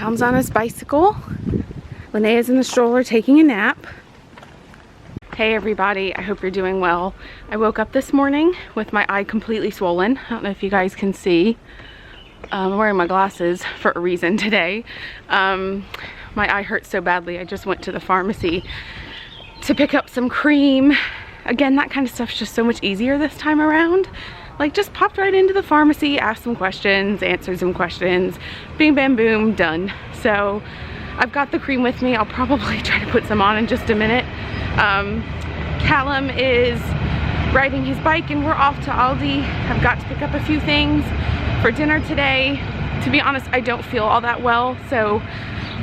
Calum's on his bicycle. Linnea's in the stroller taking a nap. Hey everybody, I hope you're doing well. I woke up this morning with my eye completely swollen. I don't know if you guys can see. I'm wearing my glasses for a reason today. My eye hurts so badly. I just went to the pharmacy to pick up some cream. Again, that kind of stuff's just so much easier this time around. Like, just popped right into the pharmacy, asked some questions, answered some questions, bing bam boom, done. So I've got the cream with me. I'll probably try to put some on in just a minute. Calum is riding his bike and we're off to Aldi. I've got to pick up a few things for dinner today. To be honest, I don't feel all that well, so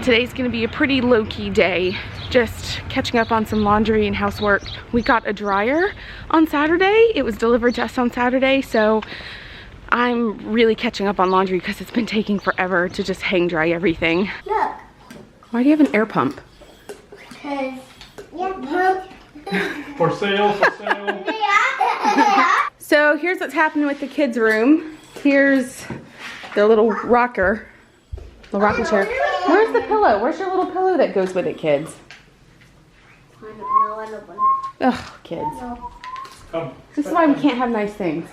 today's gonna be a pretty low-key day. Just catching up on some laundry and housework. We got a dryer on Saturday. It was delivered to us on Saturday, so I'm really catching up on laundry because it's been taking forever to just hang dry everything. Look. Why do you have an air pump? Because, yeah, For sale, for sale. So here's what's happening with the kids' room. Here's their little rocker, the rocking chair. Where's the pillow? Where's your little pillow that goes with it, kids? Ugh, kids. Come. This is why we can't have nice things.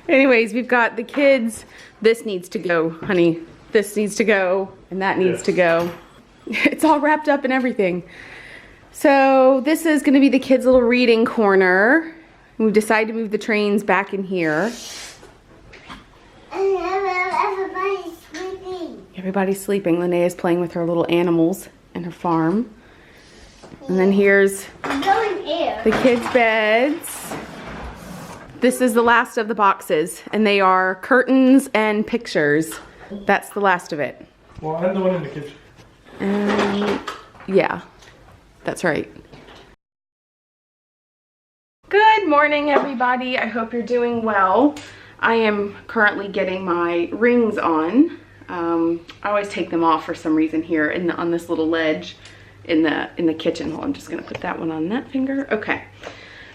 Anyways, we've got the kids. This needs to go, honey. This needs to go, and that needs to go. It's all wrapped up and everything. So this is gonna be the kids' little reading corner. We've decided to move the trains back in here. everybody's sleeping. Everybody's sleeping. Linnea's playing with her little animals and her farm. And then here's the kids' beds. This is the last of the boxes, and they are curtains and pictures. That's the last of it. Well, I'm the one in the kitchen. Yeah, that's right. Good morning, everybody. I hope you're doing well. I am currently getting my rings on. I always take them off for some reason here on this little ledge in the kitchen. Hold on, I'm just gonna put that one on that finger. Okay.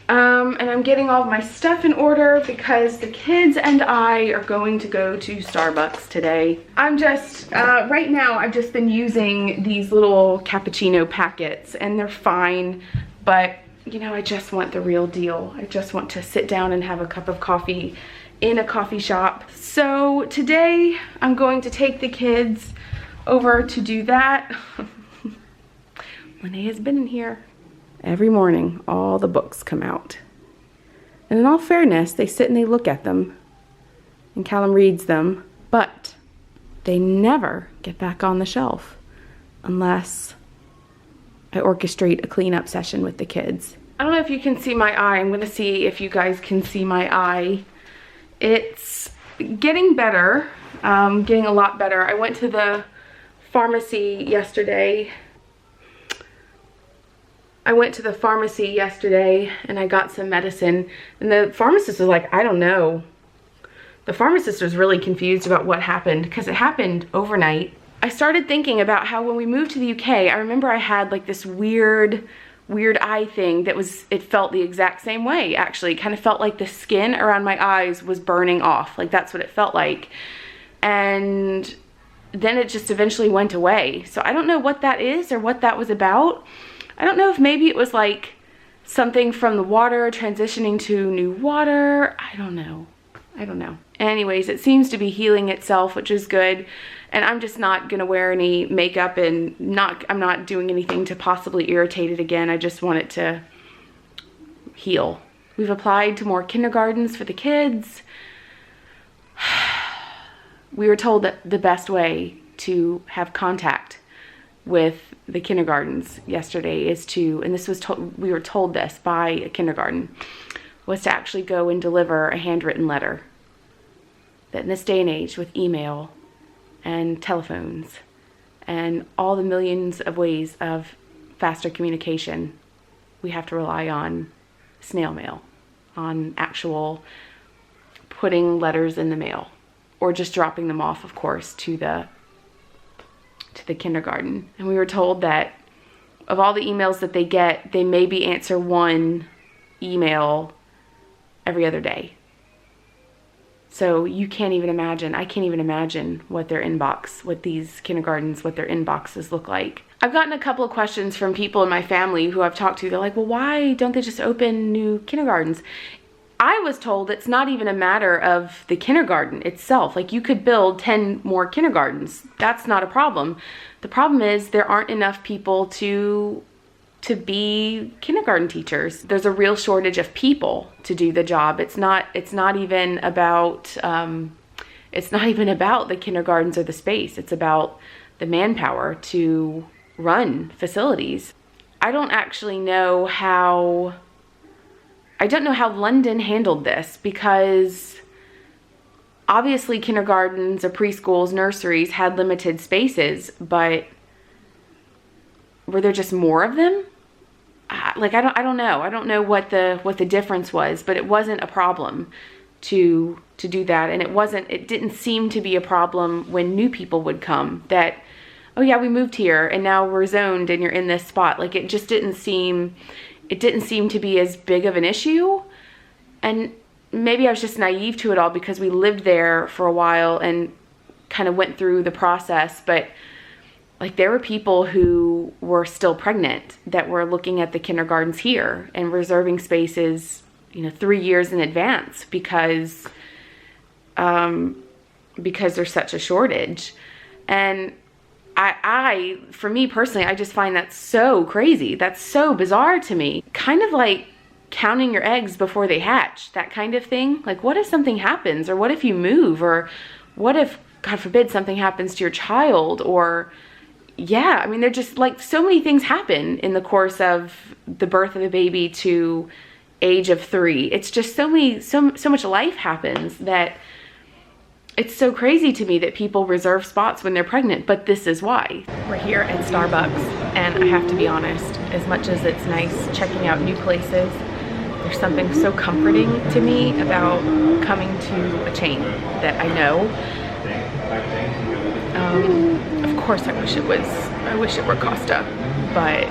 And I'm getting all of my stuff in order because the kids and I are going to go to Starbucks today. I'm just, right now I've just been using these little cappuccino packets and they're fine, but you know, I just want the real deal. I just want to sit down and have a cup of coffee in a coffee shop. So today I'm going to take the kids over to do that. Linnea has been in here. Every morning, all the books come out. And in all fairness, they sit and they look at them. And Calum reads them. But they never get back on the shelf unless I orchestrate a cleanup session with the kids. I don't know if you can see my eye. I'm going to see if you guys can see my eye. It's getting better. Getting a lot better. I went to the pharmacy yesterday. And I got some medicine, and the pharmacist was like, I don't know. The pharmacist was really confused about what happened because it happened overnight. I started thinking about how when we moved to the UK, I remember I had like this weird eye thing that it felt the exact same way, actually. It kind of felt like the skin around my eyes was burning off. Like that's what it felt like. And then it just eventually went away. So I don't know what that is or what that was about. I don't know if maybe it was like something from the water transitioning to new water. I don't know. Anyways, it seems to be healing itself, which is good. And I'm just not gonna wear any makeup and I'm not doing anything to possibly irritate it again. I just want it to heal. We've applied to more kindergartens for the kids. We were told that the best way to have contact with the kindergartens yesterday is to, and this was we were told this by a kindergarten, was to actually go and deliver a handwritten letter. That in this day and age with email and telephones and all the millions of ways of faster communication, we have to rely on snail mail, on actual putting letters in the mail, or just dropping them off, of course, to the kindergarten. And we were told that of all the emails that they get, they maybe answer one email every other day. So you can't even imagine, I can't even imagine what their inbox, what these kindergartens, what their inboxes look like. I've gotten a couple of questions from people in my family who I've talked to. They're like, well, why don't they just open new kindergartens? I was told it's not even a matter of the kindergarten itself. Like, you could build 10 more kindergartens. That's not a problem. The problem is there aren't enough people to be kindergarten teachers. There's a real shortage of people to do the job. It's not even about the kindergartens or the space. It's about the manpower to run facilities. I don't know how London handled this, because obviously kindergartens or preschools, nurseries had limited spaces, but were there just more of them? Like, I don't know. I don't know what the difference was, but it wasn't a problem to do that. And it didn't seem to be a problem when new people would come, that, oh yeah, we moved here and now we're zoned and you're in this spot. Like, it just didn't seem to be as big of an issue. And maybe I was just naive to it all because we lived there for a while and kind of went through the process. But like, there were people who were still pregnant that were looking at the kindergartens here and reserving spaces, 3 years in advance because there's such a shortage. And for me personally, I just find that so crazy. That's so bizarre to me. Kind of like counting your eggs before they hatch, that kind of thing. Like, what if something happens, or what if you move, or what if, God forbid, something happens to your child, or yeah, I mean, they're just like, so many things happen in the course of the birth of a baby to age of 3. It's just so much life happens that it's so crazy to me that people reserve spots when they're pregnant, but this is why. We're here at Starbucks, and I have to be honest, as much as it's nice checking out new places, there's something so comforting to me about coming to a chain that I know. Of course, I wish it were Costa, but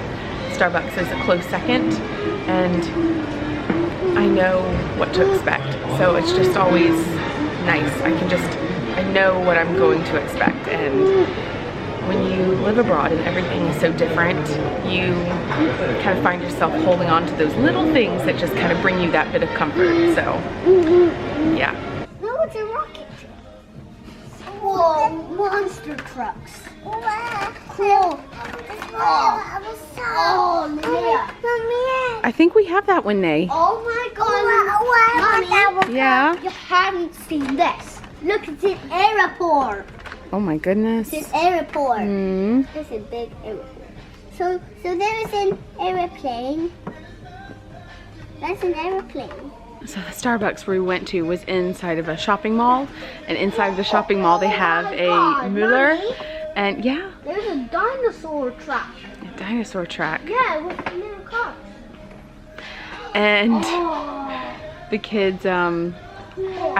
Starbucks is a close second, and I know what to expect. So it's just always nice. I know what I'm going to expect. And when you live abroad and everything is so different, you kind of find yourself holding on to those little things that just kind of bring you that bit of comfort. So, yeah. No, it's a rocket. Whoa, monster trucks. Cool. I think we have that one, Nay. Oh my God. Mommy, Yeah? you haven't seen this. Look, it's an airport. Oh my goodness. It's an airport. Mm. It's a big airport. So there is an airplane. That's an airplane. So the Starbucks we went to was inside of a shopping mall, and inside of the shopping mall they have a Müller, and yeah. There's a dinosaur track. A dinosaur track. Yeah, with little cars. And the kids, I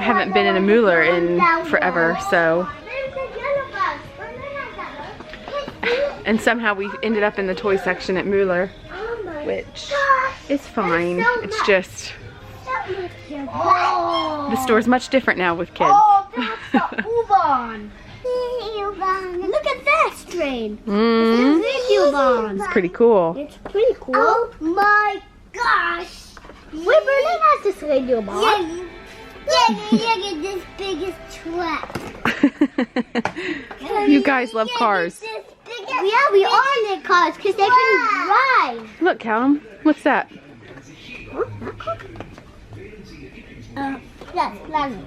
haven't been in a Müller in forever, so. And somehow we ended up in the toy section at Müller, which is fine. It's just, the store's much different now with kids. Oh, that's the U-Bahn. Look at this train. Mm. It's a U-Bahn. It's pretty cool. It's pretty cool. Oh my gosh. Wait, Berlin has this radio bar. Yeah, this biggest truck. You guys love cars. Yeah, we all like cars because they can drive. Look, Callum, what's that? Yes, Land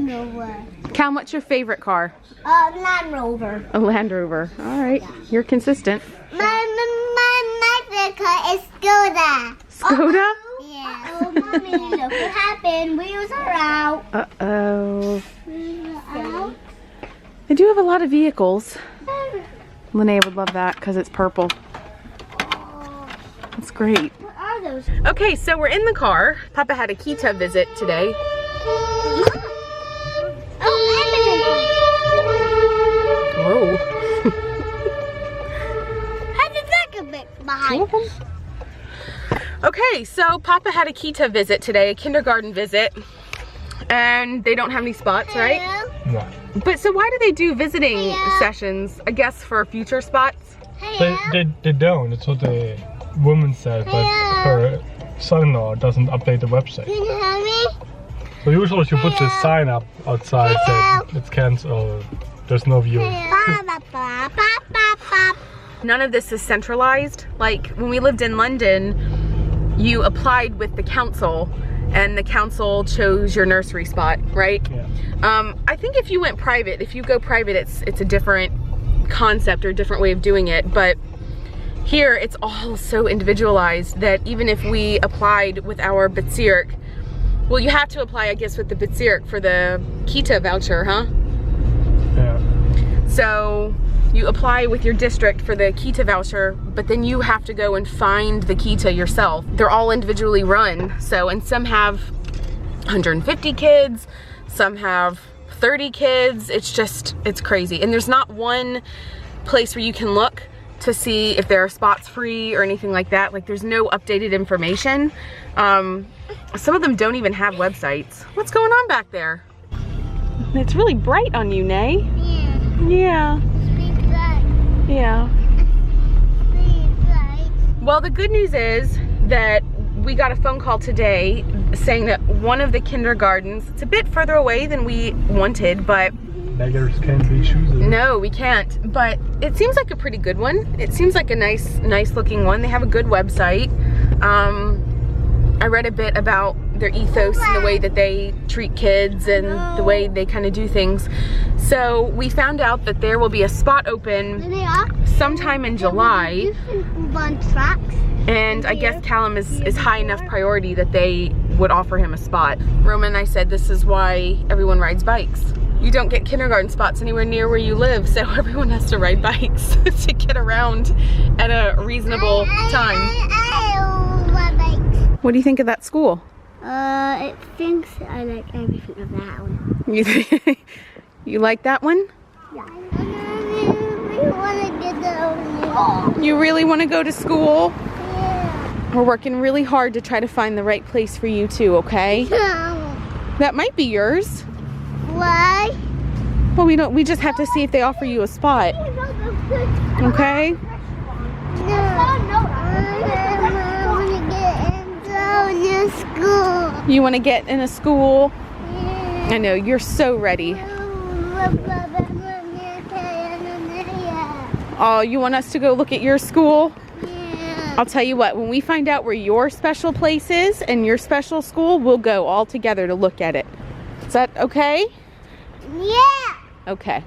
Rover. Callum, what's your favorite car? Land Rover. A Land Rover. All right, you're consistent. My favorite car is Skoda. Skoda? Yeah. Oh, Mommy, look what happened. Wheels are out. Uh-oh. Wheels are out. They do have a lot of vehicles. Linnea would love that because it's purple. That's great. What are those? Okay, so we're in the car. Papa had a Kita visit today. Whoa. How did that get bit behind? Okay, so Papa had a Kita visit today, a kindergarten visit. And they don't have any spots, right? No. But so why do they do visiting sessions? I guess for future spots? They don't. That's what the woman said, but her son-in-law doesn't update the website. Can you hear me? So usually she puts a sign up outside saying it's cancelled. There's no viewing. None of this is centralized. Like when we lived in London, you applied with the council and the council chose your nursery spot, right? Yeah. I think if you went private, if you go private, it's a different concept or a different way of doing it. But here it's all so individualized that even if we applied with our Bezirk, well, you have to apply, I guess, with the Bezirk for the Kita voucher, huh? Yeah. So you apply with your district for the Kita voucher, but then you have to go and find the Kita yourself. They're all individually run. So, and some have 150 kids, some have 30 kids. It's just, it's crazy. And there's not one place where you can look to see if there are spots free or anything like that. Like there's no updated information. Some of them don't even have websites. What's going on back there? It's really bright on you, Nay. Yeah. Yeah. Yeah. Well, the good news is that we got a phone call today saying that one of the kindergartens, it's a bit further away than we wanted, but Beggars can't be choosers. no, we can't. But it seems like a pretty good one. It seems like a nice looking one. They have a good website. I read a bit about their ethos and the way that they treat kids and the way they kind of do things. So we found out that there will be a spot open sometime in July. And I guess Callum is high enough priority that they would offer him a spot. Roman and I said this is why everyone rides bikes. You don't get kindergarten spots anywhere near where you live, so everyone has to ride bikes to get around at a reasonable time. What do you think of that school? It thinks I like everything of that one. You like that one? Yeah. You really want to go to school? Yeah. We're working really hard to try to find the right place for you too, okay? That might be yours. Why? Well, we just have to see if they offer you a spot. Okay? You want to get in a school? I know, you're so ready. Oh, you want us to go look at your school? Yeah. I'll tell you what, when we find out where your special place is and your special school, we'll go all together to look at it. Is that okay? Yeah. Okay.